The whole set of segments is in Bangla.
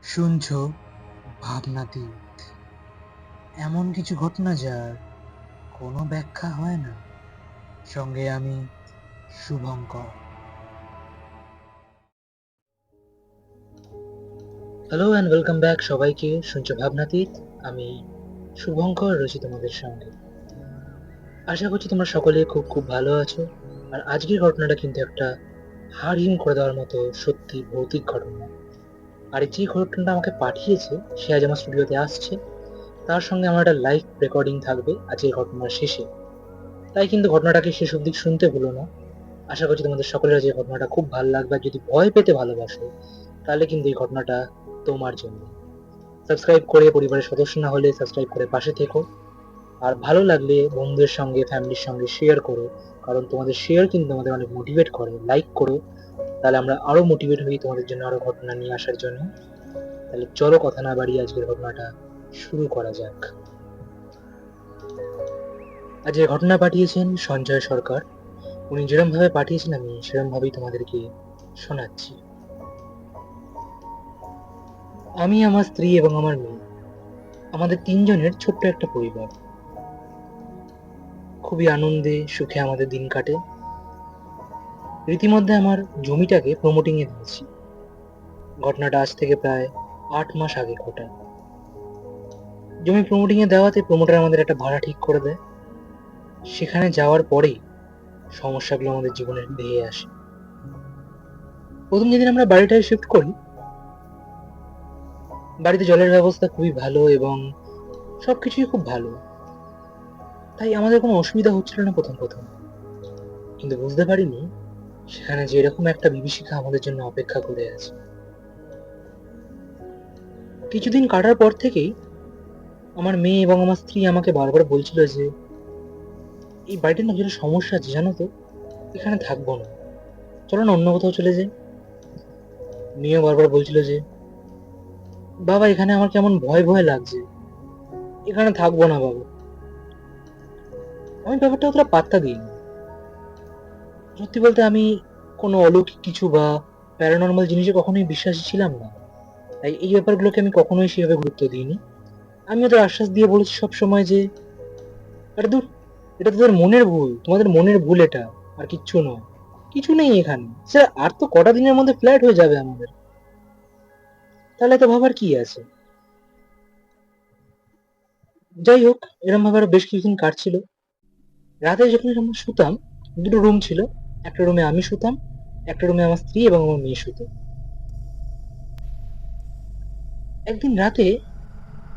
শুনছো ভাবনাতীত, এমন কিছু ঘটনা যার কোনো ব্যাখ্যা হয় না। সঙ্গে আমি Shubhankar. Hello and welcome back সবাইকে। শুনছো ভাবনাতীত। আমি শুভঙ্কর রয়েছি তোমাদের সঙ্গে। আশা করছি তোমরা সকলে খুব খুব ভালো আছো। আর আজকের ঘটনাটা কিন্তু একটা হাড় হিম করে দেওয়ার মতো সত্যি ভৌতিক ঘটনা। আর যে ঘটনাটা আমাকে পাঠিয়েছে সে আজ আমার স্টুডিওতে আসছে। তার সঙ্গে আমার একটা লাইভ রেকর্ডিং থাকবে আজকের ঘটনার শেষে। তাই কিন্তু ঘটনাটাকে শেষ অবধি শুনতে ভুলো না। আশা করছি তোমাদের সকলের যে ঘটনাটা খুব ভালো লাগবে। আর যদি ভয় পেতে ভালোবাসো তাহলে কিন্তু এই ঘটনাটা তোমার জন্য। সাবস্ক্রাইব করে, পরিবারের সদস্য না হলে সাবস্ক্রাইব করে পাশে থেকো। আর ভালো লাগলে বন্ধুদের সঙ্গে, ফ্যামিলির সঙ্গে শেয়ার করো। কারণ তোমাদের শেয়ার কিন্তু আমাদের অনেক মোটিভেট করে। লাইক করো, তাহলে আমরা আরো মোটিভেট হই তোমাদের জন্য আরো ঘটনা নিয়ে আসার জন্য। তাহলে চলো কথা না বাড়িয়ে আজকের ঘটনাটা শুরু করা যাক। আজকের ঘটনা পাঠিয়েছেন সঞ্জয় সরকার। উনি যেরকম ভাবে পাঠিয়েছেন আমি সেরকম ভাবেই তোমাদেরকে শোনাচ্ছি। আমি, আমার স্ত্রী এবং আমার মেয়ে, আমাদের তিনজনের ছোট্ট একটা পরিবার। খুবই আনন্দে সুখে আমাদের দিন কাটে। রীতিমধ্যে আমার জমিটাকে প্রমোটিং এ দিয়েছি। ঘটনাটা আজ থেকে প্রায় 8 মাস আগে ঘটা। জমি প্রমোটিং এ দেওয়াতে প্রমোটার আমাদের একটা ভাড়া ঠিক করে দেয়। সেখানে যাওয়ার পরেই সমস্যাগুলো আমাদের জীবনে ধেয়ে আসে। প্রথম যেদিন আমরা বাড়িটায় শিফট করি, বাড়িতে জলের ব্যবস্থা খুবই ভালো এবং সবকিছুই খুব ভালো। তাই আমাদের কোনো অসুবিধা হচ্ছিল না প্রথম প্রথম। কিন্তু বুঝতে পারিনি সেখানে যে এরকম একটা বিভীষিকা আমাদের জন্য অপেক্ষা করে আছে। কিছুদিন কাটার পর থেকেই আমার মেয়ে এবং আমার স্ত্রী আমাকে বারবার বলছিল যে এই বাড়িটার না যেটা সমস্যা আছে জানো তো, এখানে থাকবো না, চলো না অন্য কোথাও চলে যাই। মেয়েও বারবার বলছিল যে বাবা এখানে আমার কেমন ভয় ভয় লাগছে, এখানে থাকবো না বাবা। আমি ব্যাপারটা অতটা পাত্তা দিইনি। সত্যি বলতে আমি কোনো অলৌকিক কিছু বা প্যারানর্মাল জিনিসে কখনোই বিশ্বাসী ছিলাম না। তাই এই ব্যাপারগুলোকে আমি কখনোই সেভাবে গুরুত্ব দিইনি। আমি ওদের আশ্বাস দিয়ে বলেছি সব সময় যে আরে দূর, এটা তোদের মনের ভুল, তোমাদের মনের ভুল এটা, আর কিচ্ছু নয়। কিছু নেই এখানে, স্যার আর তো কটা দিনের মধ্যে ফ্ল্যাট হয়ে যাবে আমাদের, তাহলে তো ভাবার কি আছে। যাই হোক, এরম ভাবে আরো বেশ কিছুদিন কাটছিল। রাতে যখন আমরা শুতাম, দুটো রুম ছিল। একটা রুমে আমি শুতাম, একটা রুমে আমার স্ত্রী এবং আমার মেয়ে শুতো। একদিন রাতে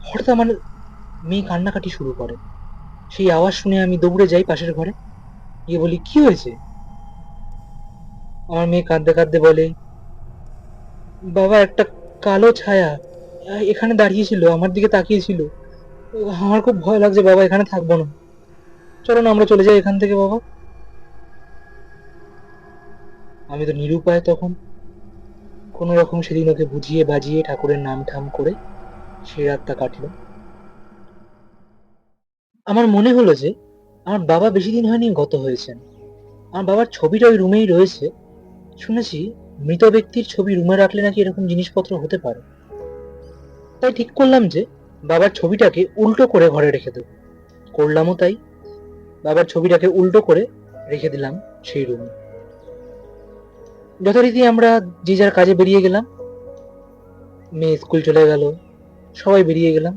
হঠাৎ আমার মেয়ে কান্নাকাটি শুরু করে। সেই আওয়াজ শুনে আমি দৌড়ে যাই পাশের ঘরে, গিয়ে বলি কি হয়েছে। আমার মেয়ে কাঁদতে কাঁদতে বলে বাবা একটা কালো ছায়া এখানে দাঁড়িয়েছিল, আমার দিকে তাকিয়েছিল। আমার খুব ভয় লাগছে বাবা, এখানে থাকবো না, চলো না আমরা চলে যাই এখান থেকে বাবা। আমি তো নিরুপায় তখন। কোনো রকম সেদিন ওকে বুঝিয়ে বাজিয়ে ঠাকুরের নাম ঠাম করে সেই রাতটা কাটলো। আমার মনে হলো যে আমার বাবা বেশি দিন হয়নি গত হয়েছেন। আমার বাবার ছবিটা ওই রুমেই রয়েছে। শুনেছি মৃত ব্যক্তির ছবি রুমে রাখলে নাকি এরকম জিনিসপত্র হতে পারে। তাই ঠিক করলাম যে বাবার ছবিটাকে উল্টো করে ঘরে রেখে দেবো। করলামও তাই। বাবার ছবিটাকে উল্টো করে রেখে দিলাম সেই রুমে। যথারীতি আমরা যে যার কাজে বেরিয়ে গেলাম। মেয়ে স্কুল চলে গেল, সবাই বেরিয়ে গেলাম।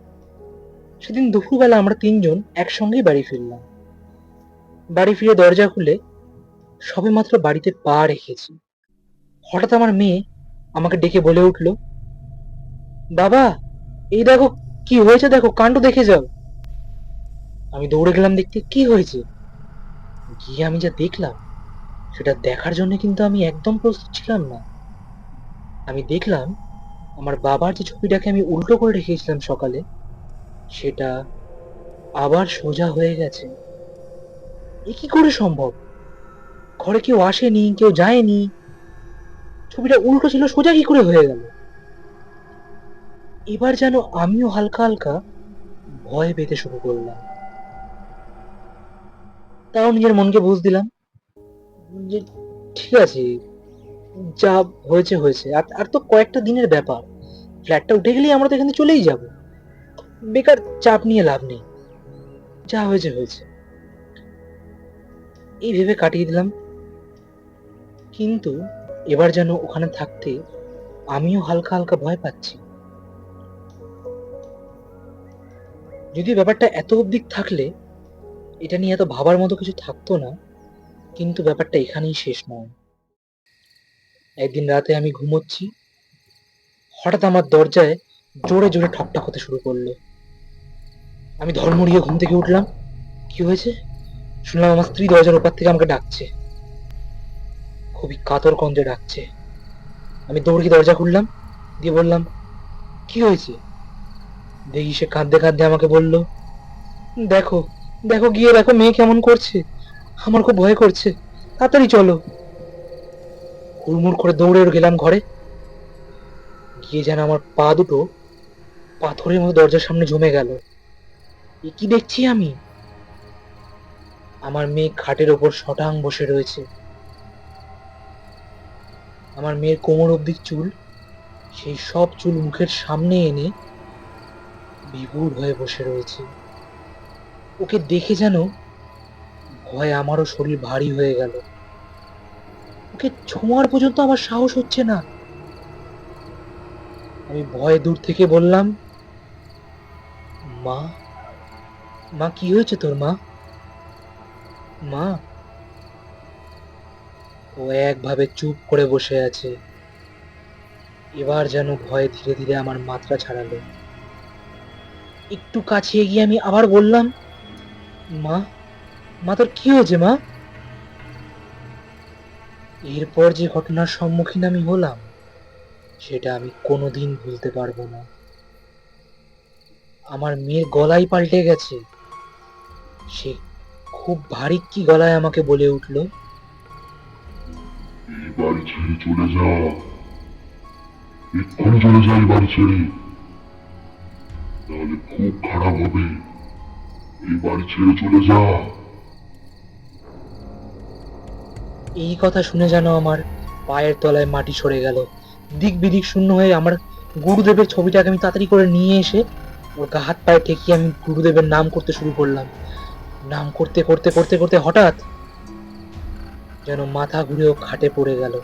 সেদিন দুপুরবেলা আমরা তিনজন একসঙ্গেই বাড়ি ফিরলাম। বাড়ি ফিরে দরজা খুলে সবেমাত্র বাড়িতে পা রেখেছি, হঠাৎ আমার মেয়ে আমাকে ডেকে বলে উঠলো বাবা এই দেখো, কি হয়েছে দেখো, কাণ্ড দেখে যাও। আমি দৌড়ে গেলাম দেখতে কি হয়েছে। গিয়ে আমি যা দেখলাম সেটা দেখার জন্য কিন্তু আমি একদম প্রস্তুত ছিলাম না। আমি দেখলাম আমার বাবার যে ছবিটাকে আমি উল্টো করে রেখেছিলাম সকালে, সেটা আবার সোজা হয়ে গেছে। এ কি করে সম্ভব? ঘরে কেউ আসেনি, কেউ যায়নি, ছবিটা উল্টো ছিল, সোজা কি করে হয়ে গেল? এবার যেন আমিও হালকা হালকা ভয় পেতে শুরু করলাম। তাও নিজের মনকে বুঝ দিলাম যে ঠিক আছে, যা হয়েছে হয়েছে, আর আর তো কয়েকটা দিনের ব্যাপার। ফ্ল্যাটটা উঠে গেলেই আমরা তো এখান থেকে চলেই যাব। বেকার চাপ নিয়ে লাভ নেই, যা হয়েছে হয়েছে, এই ভেবে কাটিয়ে দিলাম। কিন্তু এবার যেন ওখানে থাকতে আমিও হালকা হালকা ভয় পাচ্ছি। যদিও ব্যাপারটা এত অবধি থাকলে এটা নিয়ে এত ভাবার মতো কিছু থাকতো না, কিন্তু ব্যাপারটা এখানেই শেষ নয়। একদিন রাতে আমি ঘুমোচ্ছি, হঠাৎ আমার দরজায় জোরে জোরে ঠকঠক হতে শুরু করলো। আমি ধর্মড়িয়ে ঘুম থেকে উঠলাম। কি হয়েছে? শুনলাম আমার স্ত্রী দরজার ওপার থেকে আমাকে ডাকছে, খুবই কাতর কণ্ঠে ডাকছে। আমি দৌড়ে গিয়ে দরজা খুললাম, দিয়ে বললাম, কি হয়েছে? দেখি সে কাঁদতে কাঁদতে আমাকে বলল, দেখো, দেখো গিয়ে দেখো মেয়ে কেমন করছে, আমার খুব ভয় করছে, তাড়াতাড়ি চলো। হুড়মুড় করে দৌড়ে গেলাম ঘরে। গিয়ে যেন আমার পা দুটো পাথরের মতো দরজার সামনে জমে গেল। এ কি দেখছি আমি? আমার মেয়ে খাটের ওপর শটাং বসে রয়েছে। আমার মেয়ের কোমর অব্দি চুল, সেই সব চুল মুখের সামনে এনে বিভোর হয়ে বসে রয়েছে। ওকে দেখে যেন ভয়ে আমারও শরীর ভারী হয়ে গেল। ওকে ছোঁয়ার পর্যন্ত আমার সাহস হচ্ছে না। আমি ভয়ে দূর থেকে বললাম, মা, মা কি হয়েছে তোর মা? মা। ও একভাবে চুপ করে বসে আছে। এবার যেন ভয়ে ধীরে ধীরে আমার মাত্রা ছাড়ালো। একটু কাছে এগিয়ে আমি আবার বললাম, মা, মা তোর কি হয়েছে মা? এরপর যে ঘটনার সম্মুখীন আমি হলাম সেটা আমি কোনোদিন ভুলতে পারবো না। আমার মেয়ের গলাই পাল্টে গেছে। সে খুব ভারী কি গলায় আমাকে বলে উঠল, এই বাড়ি ছেড়ে চলে যা, এক্ষুনি চলে যা এই বাড়ি ছেড়ে, তাহলে খুব খারাপ হবে। এই বাড়ি ছেড়ে চলে যা। এই কথা শুনে যেন আমার পায়ের তলায় মাটি সরে গেল। দিক বিদিক শূন্য হয়ে আমার গুরুদেবের ছবিটাকে আমি তাড়াতাড়ি করে নিয়ে এসে ওর হাত পায়ে ঠেকিয়ে আমি গুরুদেবের নাম করতে শুরু করলাম। নাম করতে করতে করতে করতে হঠাৎ যেন মাথা ঘুরে ও খাটে পড়ে গেল।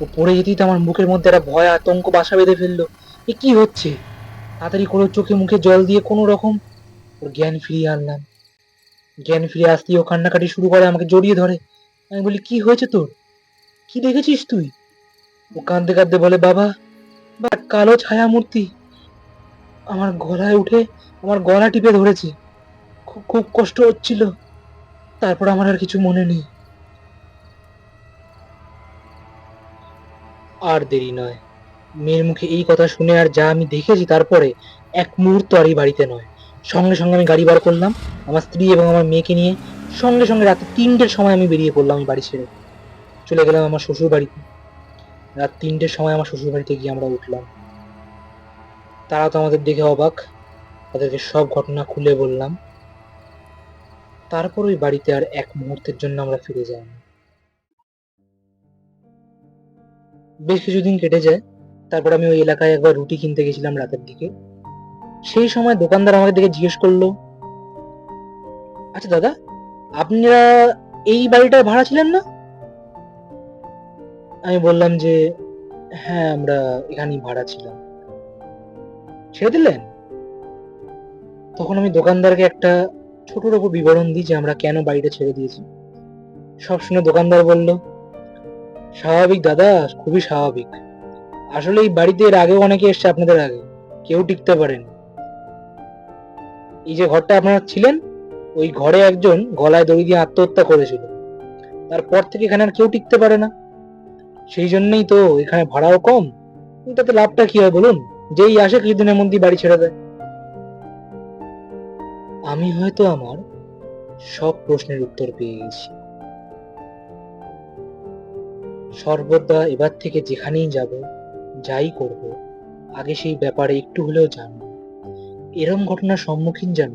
ও পড়ে যেতেই তো আমার মুখের মধ্যে একটা ভয় আতঙ্ক বাসা বেঁধে ফেললো। এ কি হচ্ছে? তাড়াতাড়ি করে ওর চোখে মুখে জল দিয়ে কোনো রকম ওর জ্ঞান ফিরিয়ে আনলাম। জ্ঞান ফিরে আসতেই ও কান্নাকাটি শুরু করে, আমাকে জড়িয়ে ধরে। আমি বলি, কি হয়েছে তোর? কি দেখেছিস তুই? ও কাঁদতে কাঁদতে বলে, বাবা, বা কালো ছায়া মূর্তি আমার গলায় উঠে আমার গলা টিপে ধরেছে, খুব খুব কষ্ট হচ্ছিল। তারপর আমার আর কিছু মনে নেই। আর দেরি নয়, মেয়ের মুখে এই কথা শুনে আর যা আমি দেখেছি তারপরে এক মুহূর্ত আর এই বাড়িতে নয়। সঙ্গে সঙ্গে আমি গাড়ি বার করলাম, আমার স্ত্রী এবং আমার মেয়েকে নিয়ে সঙ্গে সঙ্গে রাতে 3টের সময় আমি বেরিয়ে পড়লাম এই বাড়ি ছেড়ে। চলে গেলাম আমার শ্বশুর বাড়িতে। রাত 3টের সময় আমার শ্বশুর বাড়িতে গিয়ে আমরা উঠলাম। তারা তো আমাদের দেখে অবাক, তাদেরকে সব ঘটনা খুলে বললাম। তারপর ওই বাড়িতে আর এক মুহূর্তের জন্য আমরা ফিরে যাইনি। বেশ কিছুদিন কেটে যায়। তারপর আমি ওই এলাকায় একবার রুটি কিনতে গেছিলাম রাতের দিকে। সেই সময় দোকানদার আমাকে দেখে জিজ্ঞেস করলো, আচ্ছা দাদা, আপনারা এই বাড়িটায় ভাড়া ছিলেন না? আমি বললাম যে হ্যাঁ, আমরা এখানেই ভাড়া ছিলাম। ছেড়ে দিলেন? তখন আমি দোকানদারকে একটা ছোটর উপর বিবরণ দিই যে আমরা কেন বাড়িটা ছেড়ে দিয়েছি। সব শুনে দোকানদার বলল, স্বাভাবিক দাদা, খুবই স্বাভাবিক। আসলে এই বাড়িতে এর আগেও অনেকে এসছে আপনাদের আগে, কেউ টিকতে পারেনি। এই যে ঘরটা আপনারা ছিলেন, ওই ঘরে একজন গলায় দড়ি দিয়ে আত্মহত্যা করেছিল। তারপর থেকে এখানে আর কেউ টিকতে পারে না। সেই জন্যই তো এখানে ভাড়াও কম। তাতে লাভটা কি হয় বলুন? যেই আসে কিছুদিনের মধ্যেই বাড়ি ছেড়ে দেয়। আমি হয়তো আমার সব প্রশ্নের উত্তর পেয়ে গেছি। সর্বদা এবার থেকে যেখানেই যাব, যাই করব, আগে সেই ব্যাপারে একটু হলেও জানবো। এরম ঘটনার সম্মুখীন যেন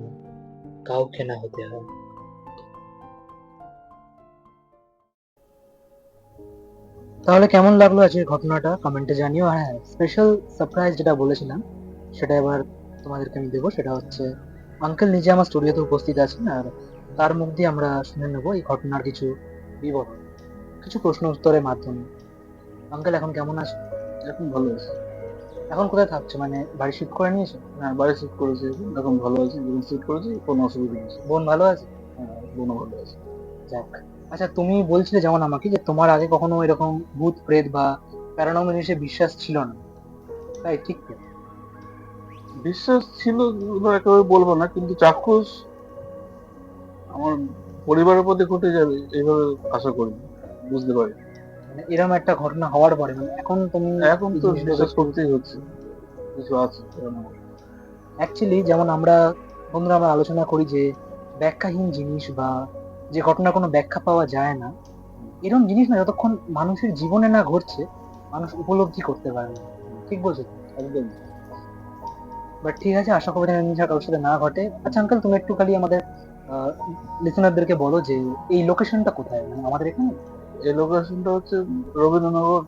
কাউকে না হতে হয়। তাহলে কেমন লাগলো আজকের ঘটনাটা কমেন্টে জানিও। আর হ্যাঁ, স্পেশাল সারপ্রাইজ যেটা বলেছিলাম সেটা এবার তোমাদেরকে আমি দেবো। সেটা হচ্ছে আঙ্কেল নিজে আমার স্টুডিওতে উপস্থিত আছেন, আর তার মুখ দিয়ে আমরা শুনে নেবো এই ঘটনার কিছু বিবরণ, কিছু প্রশ্ন উত্তরের মাধ্যমে। আঙ্কেল এখন কেমন আছে? এখন ভালো আছে। এখন কোথায় থাকছো, মানে বাড়ি শিফট করে নিয়েছো? হ্যাঁ, বাড়ি শিফট করেছি, এখন ভালো আছি, জীবন শিফট করেছি, কোনো অসুবিধা নেই। বোন ভালো আছে? হ্যাঁ, বোনও ভালো আছে। যাক। আচ্ছা, তুমি বলছিলে যেমন আমাকে যে তোমার আগে কখনো এরকম ভূত প্রেত বা প্যারানর্মাল জিনিসে বিশ্বাস ছিল না, তাই ঠিক তো? বিশ্বাস ছিল তো একেবারে বলবো না, কিন্তু চাক্ষুষ আমার পরিবারের প্রতি ঘটে যাবে এইভাবে আশা করি, বুঝতে পারি। মানে এরকম একটা ঘটনা হওয়ার পরে মানে এখন তুমি এখন এই তো জিনিসগুলোকে বিশ্বাস একটু করতেই হচ্ছে, কিছু আছে এরকম। অ্যাকচুয়ালি যেমন আমরা বন্ধুরা আমরা আলোচনা করি যে ব্যাখ্যাহীন জিনিস বা যে ঘটনার কোনো ব্যাখ্যা পাওয়া যায় না, এরকম জিনিস না যতক্ষণ মানুষের জীবনে না ঘটছে মানুষ উপলব্ধি করতে পারে না। ঠিক বলছো তো? একদম। বাট ঠিক আছে, আশা করি যেন এই জিনিসটা কারোর সাথে না ঘটে। আচ্ছা আঙ্কেল, তুমি একটু খালি আমাদের লিসনারদেরকে বলো যে এই লোকেশনটা কোথায়, মানে আমাদের এখানে? এই লোকেশনটা হচ্ছে রবীন্দ্রনগর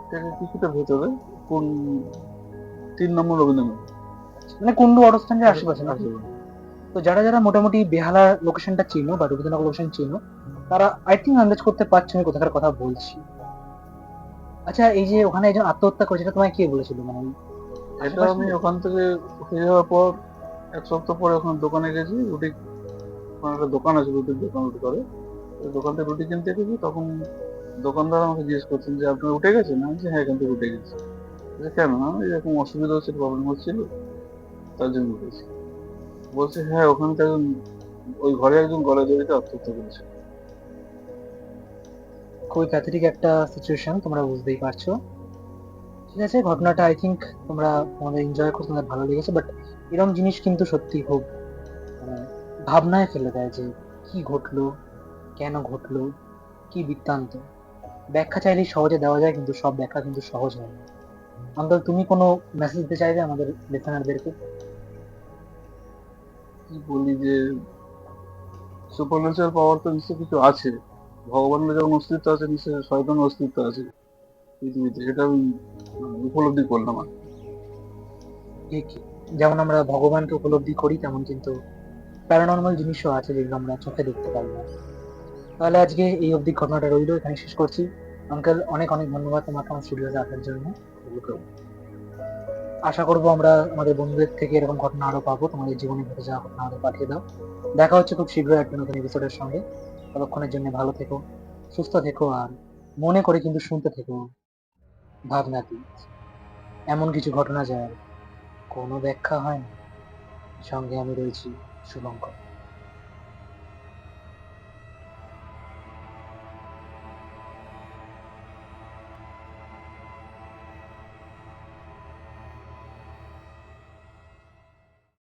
থেকে কিছুটা ভেতরে, কোন 3 নম্বর রবীন্দ্রনগর। মানে কুন্ডু অটো স্ট্যান্ডের আশেপাশে নাকি? আশেপাশে। তো যারা যারা মোটামুটি বেহালার লোকেশনটা চিনো বা রবীন্দ্রনগর লোকেশন চিনো, তারা আই থিঙ্ক আন্দাজ করতে পারছো আমি কোথাকার কথা বলছি। আচ্ছা, এই যে ওখানে একজন আত্মহত্যা করেছে, এটা তোমায় কে বলেছিল, মানে এটা আমি ওখান থেকে ফিরে যাওয়ার পর 1 সপ্তাহ পরে ওখানে দোকানে গেছি, রুটি, ওখানে একটা দোকান আছে, রুটির দোকান, রুটি করে। ওই দোকান থেকে রুটি কিনতে গেছি, তখন দোকানদার আমাকে জিজ্ঞেস করছেন যে আপনার উঠে গেছেন? আমি বলছি হ্যাঁ, এখান থেকে উঠে গেছি। বলছে কেন? আমি বলছি, এরকম অসুবিধা হচ্ছে, প্রবলেম হচ্ছিল, তার জন্য উঠেছি। বলছে হ্যাঁ, ওখানে তো একজন, ওই ঘরে একজন গলায় দড়িতে আত্মহত্যা করেছে। খুবই প্যাথেটিক একটা সিচুয়েশন, তোমরা বুঝতেই পারছো। ঠিক আছে, ঘটনাটা আই থিঙ্ক তোমরা তোমাদের এনজয় করতে তোমাদের ভালো লেগেছে, বাট এরকম জিনিস কিন্তু সত্যি খুব মানে ভাবনায় ফেলে দেয় যে কি ঘটলো, কেন ঘটলো, কি বৃত্তান্ত। ব্যাখ্যা চাইলেই সহজে দেওয়া যায়, কিন্তু সব ব্যাখ্যা কিন্তু সহজ হয় না। আঙ্কেল, তুমি কোনো মেসেজ দিতে চাইবে আমাদের লিসনারদেরকে? কি বলি যে সুপারন্যাচারাল পাওয়ার তো নিশ্চয়ই কিছু আছে, ভগবানের যেমন অস্তিত্ব আছে, নিশ্চয়ই শয়তানের অস্তিত্ব আছে পৃথিবীতে, এটা আমি উপলব্ধি করলাম। আর ঠিক, যেমন আমরা ভগবানকে উপলব্ধি করি তেমন কিন্তু প্যারানর্মাল জিনিসও আছে যেগুলো আমরা চোখে দেখতে পাই না। তাহলে আজকে এই অবধি ঘটনাটা রইলো, এখানে শেষ করছি। আঙ্কেল, অনেক অনেক ধন্যবাদ তোমাকে আমার স্টুডিওতে আসার জন্য। আশা করবো আমরা আমাদের বন্ধুদের থেকে এরকম ঘটনা আরো পাবো, তোমাদের জীবনে ঘটে যাওয়া ঘটনা আমাদের পাঠিয়ে দাও। দেখা হচ্ছে খুব শীঘ্রই একটা নতুন এপিসোডের সঙ্গে। ততক্ষণের জন্য ভালো থেকো, সুস্থ থেকো, আর মনে করে কিন্তু শুনতে থেকো ভাবনাতীত। এমন কিছু ঘটনা যার কোনো ব্যাখ্যা হয় না। সঙ্গে আমি রয়েছি, শুভঙ্কর।